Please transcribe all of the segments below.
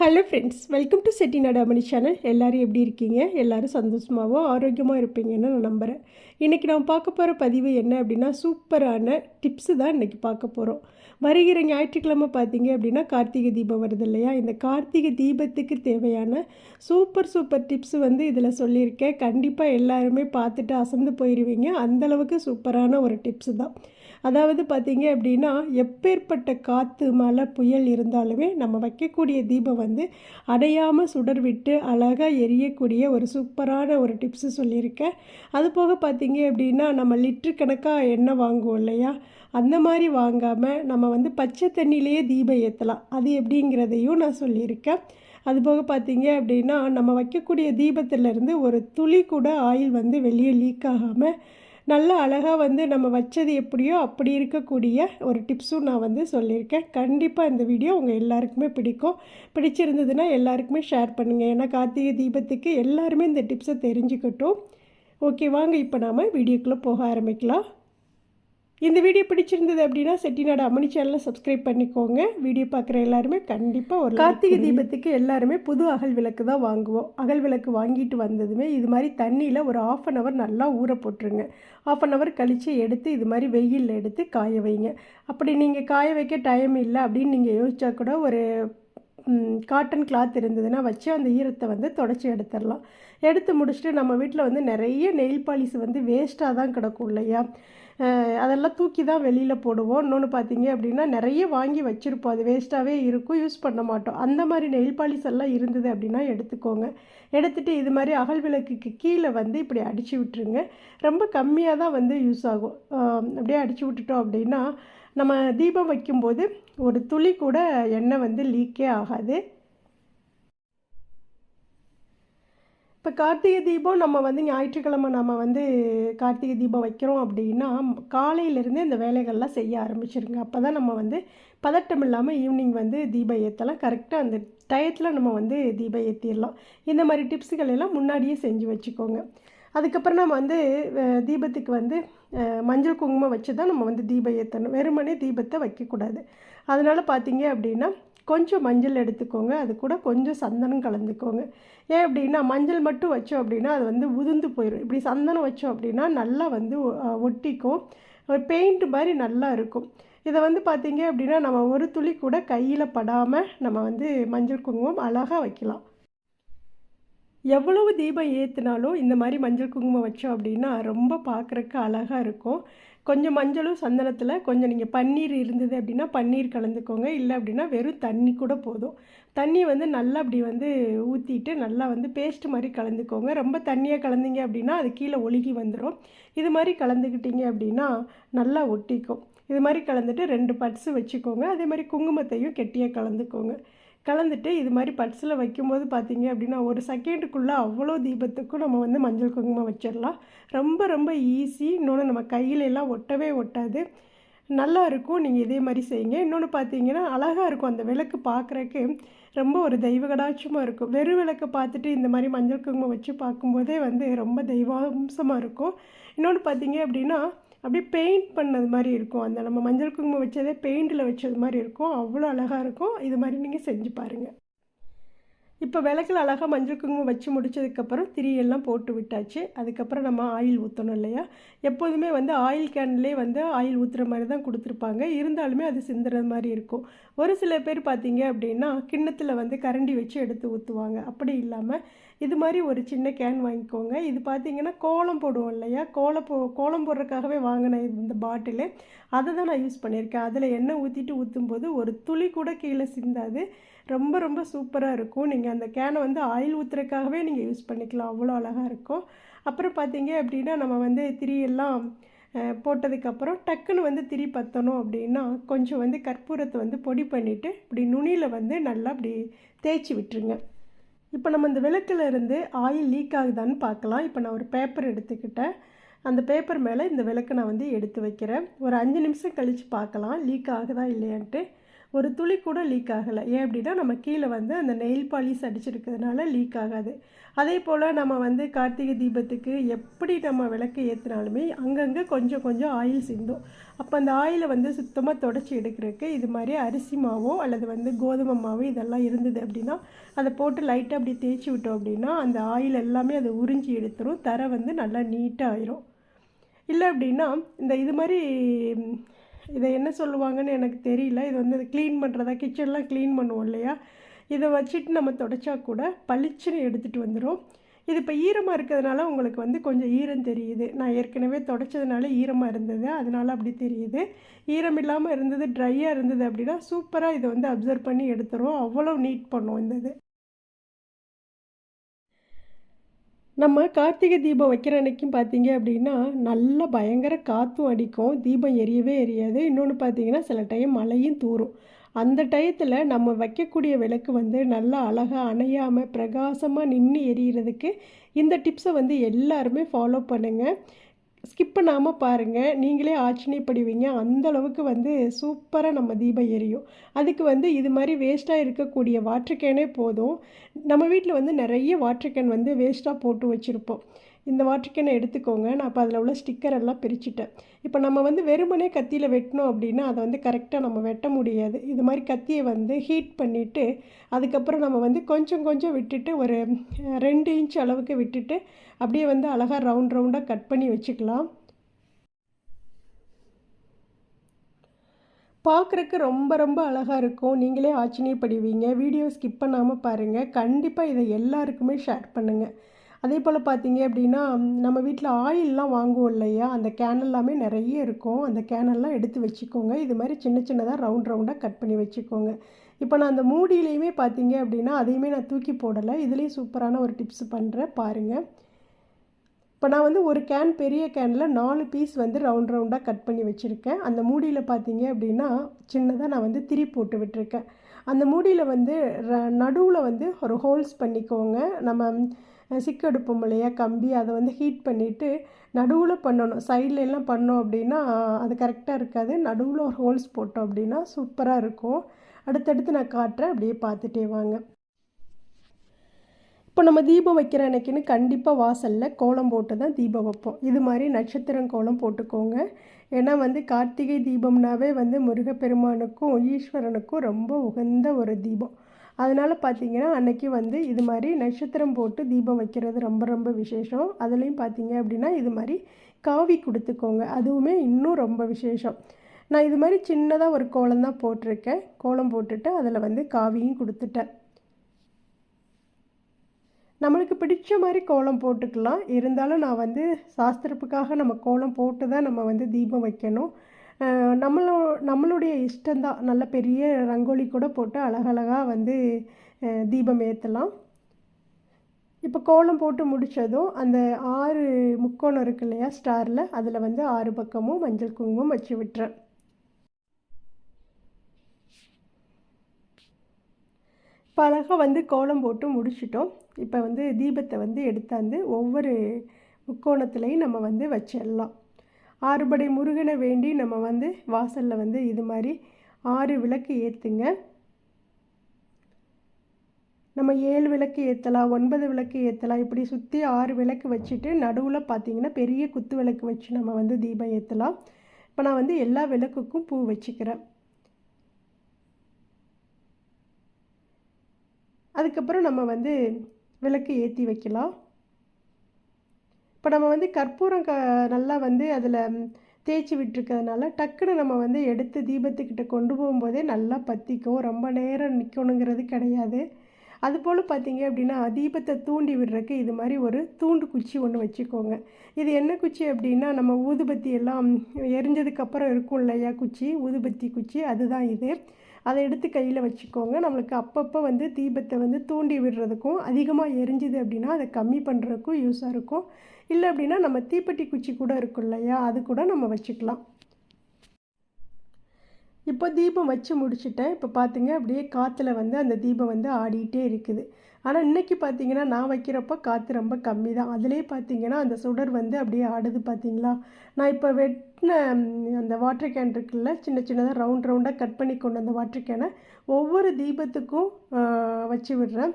Hello friends, welcome to Chettinad அமணி channel. எல்லோரும் எப்படி இருக்கீங்க? எல்லோரும் சந்தோஷமாகவும் ஆரோக்கியமாக இருப்பீங்கன்னு நான் நம்புகிறேன். இன்றைக்கி நம்ம பார்க்க போகிற பதிவு என்ன அப்படின்னா, சூப்பரான டிப்ஸு தான் இன்றைக்கி பார்க்க போகிறோம். வருகிற ஞாயிற்றுக்கிழமை பார்த்தீங்க அப்படின்னா கார்த்திகை தீபம் வருது இல்லையா? இந்த கார்த்திகை தீபத்துக்கு தேவையான சூப்பர் டிப்ஸு இதில் சொல்லியிருக்கேன். கண்டிப்பாக எல்லாருமே பார்த்துட்டு அசந்து போயிடுவீங்க. அந்தளவுக்கு சூப்பரான ஒரு டிப்ஸு தான். அதாவது பார்த்தீங்க அப்படின்னா, எப்பேற்பட்ட காற்று மழை புயல் இருந்தாலுமே நம்ம வைக்கக்கூடிய தீபம் அடையாமல் சுடர் விட்டு அழகாக எரியக்கூடிய ஒரு சூப்பரான ஒரு டிப்ஸு சொல்லியிருக்கேன். அது போக பார்த்தீங்க அப்படின்னா, நம்ம லிட்ரு கணக்காக எண்ணெய் வாங்குவோம் இல்லையா? அந்த மாதிரி வாங்காமல் நம்ம பச்சை தண்ணியிலேயே தீபம் ஏற்றலாம். அது எப்படிங்கிறதையும் நான் சொல்லியிருக்கேன். அதுபோக பார்த்தீங்க அப்படின்னா, நம்ம வைக்கக்கூடிய தீபத்திலேருந்து ஒரு துளி கூட ஆயில் வெளியே லீக் ஆகாமல் நல்லா அழகாக நம்ம வச்சது எப்படியோ அப்படி இருக்கக்கூடிய ஒரு டிப்ஸும் நான் சொல்லியிருக்கேன். கண்டிப்பாக இந்த வீடியோ உங்கள் எல்லாருக்குமே பிடிக்கும். பிடிச்சிருந்ததுன்னா எல்லாருக்குமே ஷேர் பண்ணுங்கள். ஏன்னா கார்த்திகை தீபத்துக்கு எல்லாருமே இந்த டிப்ஸை தெரிஞ்சுக்கட்டும். ஓகே, வாங்க இப்போ நாம் வீடியோக்குள்ளே போக ஆரம்பிக்கலாம். இந்த வீடியோ பிடிச்சிருந்தது அப்படின்னா செட்டிநாடு அமணி சேனலை சப்ஸ்கிரைப் பண்ணிக்கோங்க. வீடியோ பார்க்குற எல்லாருமே கண்டிப்பாக ஒரு கார்த்திகை தீபத்துக்கு எல்லாருமே புது அகல் விளக்கு தான் வாங்குவோம். அகல் விளக்கு வாங்கிட்டு வந்ததுமே இது மாதிரி தண்ணியில் ஒரு 1/2 hour நல்லா ஊற போட்டுருங்க. 1/2 hour கழித்து எடுத்து இது மாதிரி வெயிலில் எடுத்து காய வைங்க. அப்படி நீங்கள் காய வைக்க டைம் இல்லை அப்படின்னு நீங்கள் யோசிச்சா கூட ஒரு காட்டன் கிளாத் இருந்ததுன்னா வச்சு அந்த ஈரத்தை தொடச்சி எடுத்துடலாம். எடுத்து முடிச்சுட்டு நம்ம வீட்டில் நிறைய நெயில் பாலிஸ் வேஸ்ட்டாக தான் கிடக்கும் இல்லையா? அதெல்லாம் தூக்கி தான் வெளியில் போடுவோம். இன்னொன்று பார்த்தீங்க அப்படின்னா நிறைய வாங்கி வச்சுருப்போம். அது வேஸ்ட்டாகவே இருக்கும், யூஸ் பண்ண மாட்டோம். அந்த மாதிரி நெயில் பாலிஸ் எல்லாம் இருந்தது அப்படின்னா எடுத்துக்கோங்க. எடுத்துகிட்டு இது மாதிரி அகல் விளக்குக்கு கீழே இப்படி அடித்து விட்டுருங்க. ரொம்ப கம்மியாக தான் யூஸ் ஆகும். அப்படியே அடித்து விட்டுட்டோம் அப்படின்னா நம்ம தீபம் வைக்கும்போது ஒரு துளி கூட எண்ணெய் லீக்கே ஆகாது. இப்போ கார்த்திகை தீபம் நம்ம ஞாயிற்றுக்கிழமை நம்ம கார்த்திகை தீபம் வைக்கிறோம் அப்படின்னா காலையிலேருந்தே இந்த வேலைகள்லாம் செய்ய ஆரம்பிச்சிருங்க. அப்போ தான் நம்ம பதட்டம் இல்லாமல் ஈவினிங் தீபம் ஏற்றலாம். கரெக்டாக அந்த டயத்தில் நம்ம தீபம் ஏற்றிடலாம். இந்த மாதிரி டிப்ஸுகள் எல்லாம் முன்னாடியே செஞ்சு வச்சுக்கோங்க. அதுக்கப்புறம் நம்ம தீபத்துக்கு மஞ்சள் குங்குமம் வச்சு தான் நம்ம தீபம் ஏற்றணும். வெறுமனே தீபத்தை வைக்கக்கூடாது. அதனால் பார்த்தீங்க அப்படின்னா கொஞ்சம் மஞ்சள் எடுத்துக்கோங்க. அது கூட கொஞ்சம் சந்தனம் கலந்துக்கோங்க. ஏன் அப்படின்னா மஞ்சள் மட்டும் வச்சோம் அப்படின்னா அது உதிர்ந்து போயிடும். இப்படி சந்தனம் வச்சோம் அப்படின்னா நல்லா ஒட்டிக்கும். ஒரு பெயிண்ட் மாதிரி நல்லா இருக்கும். இதை பார்த்தீங்க அப்படின்னா நம்ம ஒரு துளி கூட கையில் படாமல் நம்ம மஞ்சள் குங்குமம் அழகாக வைக்கலாம். எவ்வளவு தீபம் ஏற்றினாலும் இந்த மாதிரி மஞ்சள் குங்குமம் வச்சோம் அப்படின்னா ரொம்ப பார்க்குறக்கு அழகாக இருக்கும். கொஞ்சம் மஞ்சளும் சந்தனத்தில் கொஞ்சம் நீங்கள் பன்னீர் இருந்தது அப்படின்னா பன்னீர் கலந்துக்கோங்க. இல்லை அப்படின்னா வெறும் தண்ணி கூட போதும். தண்ணி நல்லா அப்படி ஊற்றிட்டு நல்லா பேஸ்ட் மாதிரி கலந்துக்கோங்க. ரொம்ப தண்ணியாக கலந்தீங்க அப்படின்னா அது கீழே ஒழுகி வந்துடும். இது மாதிரி கலந்துக்கிட்டீங்க அப்படின்னா நல்லா ஒட்டிக்கும். இது மாதிரி கலந்துட்டு 2 பட்ஸு வச்சுக்கோங்க. அதே மாதிரி குங்குமத்தையும் கெட்டியாக கலந்துக்கோங்க. கலந்துட்டு இது மாதிரி பட்ஸில் வைக்கும்போது பார்த்தீங்க அப்படின்னா ஒரு செகண்டுக்குள்ளே அவ்வளோ தீபத்துக்கும் நம்ம மஞ்சள் குங்குமம் வச்சிடலாம். ரொம்ப ஈஸி. இன்னொன்று நம்ம கையிலெல்லாம் ஒட்டவே ஒட்டாது, நல்லா இருக்கும். நீங்கள் இதே மாதிரி செய்யுங்க. இன்னொன்று பார்த்தீங்கன்னா அழகாக இருக்கும். அந்த விளக்கு பார்க்குறக்கு ரொம்ப ஒரு தெய்வ கடாட்சமாக இருக்கும். வெறும் விளக்கை பார்த்துட்டு இந்த மாதிரி மஞ்சள் குங்குமம் வச்சு பார்க்கும்போதே ரொம்ப தெய்வாம்சமாக இருக்கும். இன்னொன்று பார்த்தீங்க அப்படின்னா அப்படியே பெயிண்ட் பண்ணது மாதிரி இருக்கும். அந்த நம்ம மஞ்சள் குங்குமம் வச்சதே பெயிண்டில் வச்சது மாதிரி இருக்கும். அவ்வளோ அழகாக இருக்கும். இது மாதிரி நீங்கள் செஞ்சு பாருங்கள். இப்போ விளக்கில் அழகாக மஞ்சள் குங்குமம் வச்சு முடித்ததுக்கப்புறம் திரியெல்லாம் போட்டு விட்டாச்சு. அதுக்கப்புறம் நம்ம ஆயில் ஊற்றணும் இல்லையா? எப்போதுமே ஆயில் கேன்லேயே ஆயில் ஊற்றுற மாதிரி தான் கொடுத்துருப்பாங்க. இருந்தாலுமே அது சிந்துறது மாதிரி இருக்கும். ஒரு சில பேர் பார்த்தீங்க அப்படின்னா கிண்ணத்தில் கரண்டி வச்சு எடுத்து ஊற்றுவாங்க. அப்படி இல்லாமல் இது மாதிரி ஒரு சின்ன கேன் வாங்கிக்கோங்க. இது பார்த்தீங்கன்னா கோலம் போடுவோம் இல்லையா? கோலம் போடுறதுக்காகவே வாங்கின இந்த பாட்டிலு அதை தான் நான் யூஸ் பண்ணியிருக்கேன். அதில் எண்ணெய் ஊற்றிட்டு ஊற்றும்போது ஒரு துளி கூட கீழே சிந்தாது. ரொம்ப சூப்பராக இருக்கும். நீங்கள் அந்த கேனை ஆயில் ஊற்றுறதுக்காகவே நீங்கள் யூஸ் பண்ணிக்கலாம். அவ்வளோ அழகாக இருக்கும். அப்புறம் பார்த்தீங்க அப்படின்னா நம்ம திரியெல்லாம் போட்டதுக்கப்புறம் டக்குன்னு திரி பற்றணும் அப்படின்னா கொஞ்சம் கற்பூரத்தை பொடி பண்ணிவிட்டு இப்படி நுனியில் நல்லா அப்படி தேய்ச்சி விட்டுருங்க. இப்போ நம்ம இந்த விளக்கில் இருந்து ஆயில் லீக் ஆகுதான்னு பார்க்கலாம். இப்போ நான் ஒரு பேப்பர் எடுத்துக்கிட்டேன். அந்த பேப்பர் மேலே இந்த விளக்கை நான் எடுத்து வைக்கிறேன். ஒரு 5 நிமிஷம் கழித்து பார்க்கலாம் லீக் ஆகுதா இல்லையான்ட்டு. ஒரு துளி கூட லீக் ஆகலை. ஏன் அப்படின்னா நம்ம கீழே வந்து அந்த நெயில் பாலிஷ் அடிச்சிருக்கிறதுனால லீக் ஆகாது. அதே போல் நம்ம வந்து கார்த்திகை தீபத்துக்கு எப்படி நம்ம விளக்கு ஏற்றினாலுமே அங்கங்கே கொஞ்சம் கொஞ்சம் ஆயில் சிந்தும். அப்போ அந்த ஆயிலை வந்து சுத்தமாக தொடச்சி எடுக்கிறதுக்கு இது மாதிரி அரிசி மாவோ அல்லது வந்து கோதுமை மாவோ இதெல்லாம் இருந்தது அப்படின்னா அதை போட்டு லைட்டாக அப்படி தேய்ச்சி விட்டோம் அப்படின்னா அந்த ஆயில் எல்லாமே அதை உறிஞ்சி எடுத்துரும். தரை வந்து நல்லா நீட்டாக ஆயிரும். இல்லை அப்படின்னா இது மாதிரி இதை என்ன சொல்லுவாங்கன்னு எனக்கு தெரியல. இது வந்து க்ளீன் பண்ணுறதா, கிச்சன்லாம் க்ளீன் பண்ணுவோம் இல்லையா, இதை வச்சுட்டு நம்ம தொடச்சா கூட பளிச்சுன்னு எடுத்துகிட்டு வந்துடும். இது இப்போ ஈரமாக இருக்கிறதுனால உங்களுக்கு வந்து கொஞ்சம் ஈரம் தெரியுது. நான் ஏற்கனவே தொடச்சதுனால ஈரமாக இருந்தது, அதனால் அப்படி தெரியுது. ஈரம் இல்லாமல் இருந்தது, ட்ரையாக இருந்தது அப்படின்னா சூப்பராக இதை வந்து அப்சர்வ் பண்ணி எடுத்துரும். அவ்வளோ நீட் பண்ணும் இது. நம்ம கார்த்திகை தீபம் வைக்கிற அன்னைக்கும் பார்த்தீங்க அப்படின்னா நல்லா பயங்கர காற்றும் அடிக்கும், தீபம் எரியவே எரியாது. இன்னொன்று பார்த்தீங்கன்னா சில டைம் மழையும் தூரும். அந்த டயத்தில் நம்ம வைக்கக்கூடிய விளக்கு வந்து நல்லா அழகாக அணையாமல் பிரகாசமாக நின்று எரியறதுக்கு இந்த டிப்ஸை வந்து எல்லாருமே ஃபாலோ பண்ணுங்கள். ஸ்கிப் பண்ணாமல் பாருங்கள், நீங்களே ஆச்சரியப்படுவீங்க. அந்தளவுக்கு வந்து சூப்பராக நம்ம தீபம் எரியும். அதுக்கு வந்து இது மாதிரி வேஸ்ட்டாக இருக்கக்கூடிய வாட்டர் கேனே போதும். நம்ம வீட்டில் வந்து நிறைய வாட்டர் கேன் வந்து வேஸ்ட்டாக போட்டு வச்சுருப்போம். இந்த வாட்டர் கேனை எடுத்துக்கோங்க. நான் இப்போ அதில் உள்ள ஸ்டிக்கர் எல்லாம் பிரிச்சுட்டேன். இப்போ நம்ம வந்து வெறுமனே கத்தியில் வெட்டினோம் அப்படின்னா அதை வந்து கரெக்டாக நம்ம வெட்ட முடியாது. இது மாதிரி கத்தியை வந்து ஹீட் பண்ணிவிட்டு அதுக்கப்புறம் நம்ம வந்து கொஞ்சம் கொஞ்சம் விட்டுட்டு ஒரு 2 இன்ச் அளவுக்கு விட்டுட்டு அப்படியே வந்து அழகாக ரவுண்டாக கட் பண்ணி வச்சுக்கலாம். பார்க்குறக்கு ரொம்ப ரொம்ப அழகாக இருக்கும். நீங்களே ஆச்சரியப்படுவீங்க. வீடியோ ஸ்கிப் பண்ணாமல் பாருங்கள். கண்டிப்பாக இதை எல்லாருக்குமே ஷேர் பண்ணுங்கள். அதே போல் பார்த்தீங்க அப்படின்னா நம்ம வீட்டில் ஆயிலெலாம் வாங்குவோம் இல்லையா, அந்த கேன் எல்லாமே நிறைய இருக்கும். அந்த கேனெல்லாம் எடுத்து வச்சுக்கோங்க. இது மாதிரி சின்ன சின்னதாக ரவுண்டாக கட் பண்ணி வச்சுக்கோங்க. இப்போ நான் அந்த மூடியிலையுமே பார்த்தீங்க அப்படின்னா அதையுமே நான் தூக்கி போடலை. இதுலேயும் சூப்பரான ஒரு டிப்ஸ் பண்ணுறேன் பாருங்கள். இப்போ நான் வந்து ஒரு கேன், பெரிய கேனில் 4 பீஸ் வந்து ரவுண்டாக கட் பண்ணி வச்சுருக்கேன். அந்த மூடியில் பார்த்தீங்க அப்படின்னா சின்னதாக நான் வந்து திரி போட்டு விட்டுருக்கேன். அந்த மூடியில் வந்து நடுவில் வந்து ஒரு ஹோல்ஸ் பண்ணிக்கோங்க. நம்ம சிக்கு எடுப்போம் இல்லையா, கம்பி, அதை வந்து ஹீட் பண்ணிவிட்டு நடுவில் பண்ணணும். சைடில் எல்லாம் பண்ணோம் அப்படின்னா அது கரெக்டாக இருக்காது. நடுவில் ஒரு ஹோல்ஸ் போட்டோம் அப்படின்னா சூப்பராக இருக்கும். அடுத்தடுத்து நான் காட்டுறேன், அப்படியே பார்த்துட்டே வாங்க. இப்போ நம்ம தீபம் வைக்கிற அன்னைக்குன்னு கண்டிப்பாக வாசலில் கோலம் போட்டு தான் தீபம் வைப்போம். இது மாதிரி நட்சத்திரம் கோலம் போட்டுக்கோங்க. ஏன்னா வந்து கார்த்திகை தீபம்னாவே வந்து முருகப்பெருமானுக்கும் ஈஸ்வரனுக்கும் ரொம்ப உகந்த ஒரு தீபம். அதனால் பார்த்திங்கன்னா அன்றைக்கி வந்து இது மாதிரி நட்சத்திரம் போட்டு தீபம் வைக்கிறது ரொம்ப ரொம்ப விசேஷம். அதுலேயும் பார்த்திங்க அப்படின்னா இது மாதிரி காவி கொடுத்துக்கோங்க, அதுவுமே இன்னும் ரொம்ப விசேஷம். நான் இது மாதிரி சின்னதாக ஒரு கோலம் தான் போட்டிருக்கேன். கோலம் போட்டுட்டு அதில் வந்து காவியும் கொடுத்துட்டேன். நம்மளுக்கு பிடிச்ச மாதிரி கோலம் போட்டுக்கலாம். இருந்தாலும் நான் வந்து சாஸ்திரப்புக்காக நம்ம கோலம் போட்டு தான் நம்ம வந்து தீபம் வைக்கணும். நம்மளுடைய இஷ்டம்தான். நல்ல பெரிய ரங்கோலி கூட போட்டு அழகழகாக வந்து தீபம் ஏற்றலாம். இப்போ கோலம் போட்டு முடித்ததும் அந்த 6 முக்கோணம் இருக்கு இல்லையா ஸ்டாரில், அதில் வந்து 6 பக்கமும் மஞ்சள் குங்குமம் வச்சு விட்டுறேன். இப்போ அழகாக வந்து கோலம் போட்டு முடிச்சிட்டோம். இப்போ வந்து தீபத்தை வந்து எடுத்தாந்து ஒவ்வொரு முக்கோணத்துலேயும் நம்ம வந்து வச்சிடலாம். 6 படை முருகனை வேண்டி நம்ம வந்து வாசலில் வந்து இது மாதிரி 6 விளக்கு ஏற்றுங்க. நம்ம 7 விளக்கு ஏற்றலாம், 9 விளக்கு ஏற்றலாம். இப்படி சுற்றி 6 விளக்கு வச்சுட்டு நடுவில் பார்த்திங்கன்னா பெரிய குத்து விளக்கு வச்சு நம்ம வந்து தீபம் ஏற்றலாம். இப்போ நான் வந்து எல்லா விளக்குக்கும் பூ வச்சுக்கிறேன். அதுக்கப்புறம் நம்ம வந்து விளக்கு ஏற்றி வைக்கலாம். இப்போ நம்ம வந்து கற்பூரம் நல்லா வந்து அதில் தேய்ச்சி விட்டுருக்கிறதுனால டக்குன்னு நம்ம வந்து எடுத்து தீபத்துக்கிட்ட கொண்டு போகும்போதே நல்லா பற்றிக்கும். ரொம்ப நேரம் நிற்கணுங்கிறது கிடையாது. அதுபோல் பார்த்திங்க அப்படின்னா தீபத்தை தூண்டி விடுறதுக்கு இது மாதிரி ஒரு தூண்டு குச்சி ஒன்று வச்சுக்கோங்க. இது என்ன குச்சி அப்படின்னா நம்ம ஊதுபத்தி எல்லாம் எரிஞ்சதுக்கப்புறம் இருக்கும் இல்லையா குச்சி, ஊதுபத்தி குச்சி, அதுதான் இது. அதை எடுத்து கையில் வச்சுக்கோங்க. நம்மளுக்கு அப்பப்போ வந்து தீபத்தை வந்து தூண்டி விடுறதுக்கும் அதிகமாக எரிஞ்சுது அப்படின்னா அதை கம்மி பண்ணுறதுக்கும் யூஸாக இருக்கும். இல்லை அப்படின்னா நம்ம தீப்பெட்டி குச்சி கூட இருக்கும் இல்லையா, அது கூட நம்ம வச்சுக்கலாம். இப்போ தீபம் வச்சு முடிச்சுட்டேன். இப்போ பார்த்தீங்க அப்படியே காற்றுல வந்து அந்த தீபம் வந்து ஆடிட்டே இருக்குது. ஆனால் இன்றைக்கி பார்த்தீங்கன்னா நான் வைக்கிறப்போ காற்று ரொம்ப கம்மி தான். அதிலே பார்த்தீங்கன்னா அந்த சுடர் வந்து அப்படியே ஆடுது பார்த்தீங்களா. நான் இப்போ வெட்டின அந்த வாட்டர் கேன் இருக்குல்ல, சின்ன சின்னதாக ரவுண்ட் ரவுண்டாக கட் பண்ணி கொண்டு அந்த வாட்டர் கேனை ஒவ்வொரு தீபத்துக்கும் வச்சு விடுறேன்.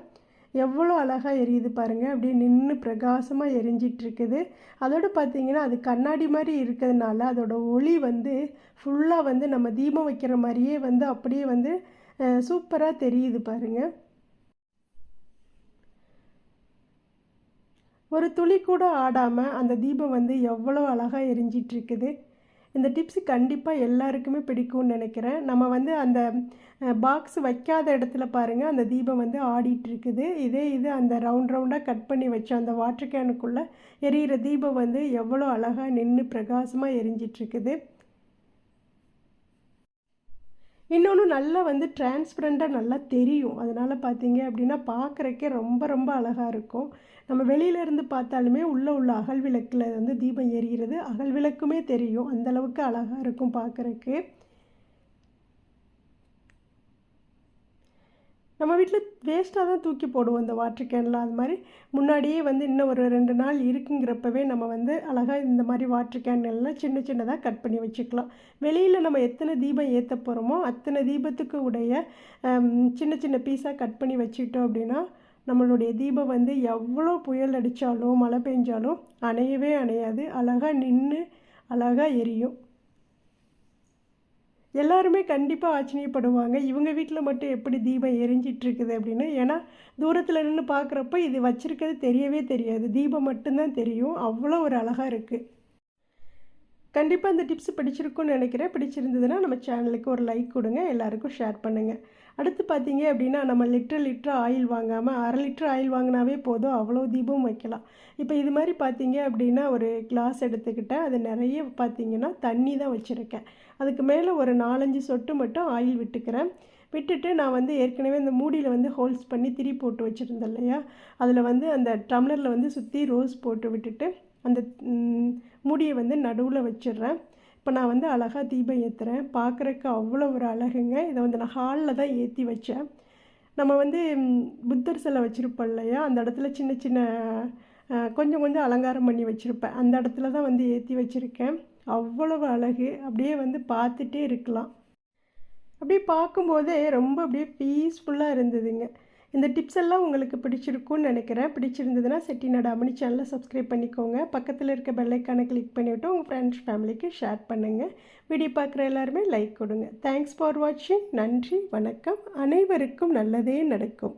எவ்வளோ அழகாக எரியுது பாருங்கள். அப்படியே நின்று பிரகாசமாக எரிஞ்சிட்ருக்குது. அதோடு பார்த்திங்கன்னா அது கண்ணாடி மாதிரி இருக்கிறதுனால அதோட ஒளி வந்து ஃபுல்லாக வந்து நம்ம தீபம் வைக்கிற மாதிரியே வந்து அப்படியே வந்து சூப்பராக தெரியுது பாருங்கள். ஒரு துளி கூட ஆடாமல் அந்த தீபம் வந்து எவ்வளோ அழகாக எரிஞ்சிட்ருக்குது. இந்த டிப்ஸு கண்டிப்பாக எல்லாருக்குமே பிடிக்கும்னு நினைக்கிறேன். நம்ம வந்து அந்த பாக்ஸ் வைக்காத இடத்துல பாருங்கள் அந்த தீபம் வந்து ஆடிட்டுருக்குது. இது அந்த ரவுண்ட் ரவுண்டாக கட் பண்ணி வச்ச அந்த வாட்டர் கேனுக்குள்ளே எரியிற தீபம் வந்து எவ்வளோ அழகாக நின்று பிரகாசமாக எரிஞ்சிட்ருக்குது. இன்னொன்று நல்லா வந்து டிரான்ஸ்பரண்ட்டாக நல்லா தெரியும். அதனால் பார்த்தீங்க அப்படின்னா பார்க்குறக்கே ரொம்ப ரொம்ப அழகாக இருக்கும். நம்ம வெளியிலேருந்து பார்த்தாலுமே உள்ளே உள்ள அகல் விளக்கில் வந்து தீபம் எரிகிறது. அகல் விளக்குமே தெரியும். அந்தளவுக்கு அழகாக இருக்கும் பார்க்குறக்கு. நம்ம வீட்டில் வேஸ்ட்டாக தான் தூக்கி போடுவோம் இந்த வாட்டர் கேன்லாம். அது மாதிரி முன்னாடியே வந்து இன்னும் ஒரு 2 நாள் இருக்குங்கிறப்பவே நம்ம வந்து அழகாக இந்த மாதிரி வாட்டர் கேன் எல்லாம் சின்ன சின்னதாக கட் பண்ணி வச்சுக்கலாம். வெளியில் நம்ம எத்தனை தீபம் ஏற்ற போகிறோமோ அத்தனை தீபத்துக்கு உடைய சின்ன சின்ன பீஸாக கட் பண்ணி வச்சுக்கிட்டோம் அப்படின்னா நம்மளுடைய தீபம் வந்து எவ்வளோ புயல் அடித்தாலும் மழை பெஞ்சாலும் அணையவே அணையாது. அழகாக நின்று அழகாக எரியும். எல்லாருமே கண்டிப்பாக ஆச்சரியப்படுவாங்க, இவங்க வீட்டில் மட்டும் எப்படி தீபம் எரிஞ்சிட்ருக்குது அப்படின்னு. ஏன்னா தூரத்தில் நின்று பார்க்குறப்ப இது வச்சுருக்கிறது தெரியவே தெரியாது. தீபம் மட்டும்தான் தெரியும். அவ்வளோ ஒரு அழகாக இருக்குது. கண்டிப்பாக இந்த டிப்ஸ் பிடிச்சிருக்குன்னு நினைக்கிறேன். பிடிச்சிருந்ததுன்னா நம்ம சேனலுக்கு ஒரு லைக் கொடுங்க, எல்லாருக்கும் ஷேர் பண்ணுங்கள். அடுத்து பார்த்தீங்க அப்படின்னா நம்ம லிட்டர் ஆயில் வாங்காமல் 1/2 லிட்டர் ஆயில் வாங்கினாவே போதும், அவ்வளோ தீபம் வைக்கலாம். இப்போ இது மாதிரி பார்த்தீங்க அப்படின்னா ஒரு கிளாஸ் எடுத்துக்கிட்டேன். அது நிறைய பார்த்தீங்கன்னா தண்ணி தான் வச்சுருக்கேன். அதுக்கு மேலே ஒரு 4-5 சொட்டு மட்டும் ஆயில் விட்டுக்கிறேன். விட்டுட்டு நான் வந்து ஏற்கனவே இந்த மூடியில் வந்து ஹோல்ஸ் பண்ணி திரி போட்டு வச்சுருந்தேன் இல்லையா, அதில் வந்து அந்த டம்ளரில் வந்து சுற்றி ரோஸ் போட்டு விட்டுட்டு அந்த மூடியை வந்து நடுவில் வச்சிடுறேன். இப்போ நான் வந்து அழகாக தீபம் ஏற்றுறேன். பார்க்குறக்கு அவ்வளோ ஒரு அழகுங்க. இதை வந்து நான் ஹாலில் தான் ஏற்றி வச்சேன். நம்ம வந்து புத்தர் சிலை வச்சுருப்போம் இல்லையா, அந்த இடத்துல சின்ன சின்ன கொஞ்சம் கொஞ்சம் அலங்காரம் பண்ணி வச்சுருப்பேன். அந்த இடத்துல தான் வந்து ஏற்றி வச்சுருக்கேன். அவ்வளவு அழகு. அப்படியே வந்து பார்த்துட்டே இருக்கலாம். அப்படியே பார்க்கும்போதே ரொம்ப அப்படியே பீஸ்ஃபுல்லாக இருந்ததுங்க. இந்த டிப்ஸ் எல்லாம் உங்களுக்கு பிடிச்சிருக்குன்னு நினைக்கிறேன். பிடிச்சிருந்ததுன்னா செட்டிநாடு அம்மணி சேனலை சப்ஸ்கிரைப் பண்ணிக்கோங்க. பக்கத்தில் இருக்க பெல் ஐக்கானை கிளிக் பண்ணிவிட்டு உங்கள் ஃப்ரெண்ட்ஸ் ஃபேமிலிக்கு ஷேர் பண்ணுங்கள். வீடியோ பார்க்குற எல்லாருமே லைக் கொடுங்க. தேங்க்ஸ் ஃபார் வாட்சிங். நன்றி, வணக்கம். அனைவருக்கும் நல்லதே நடக்கும்.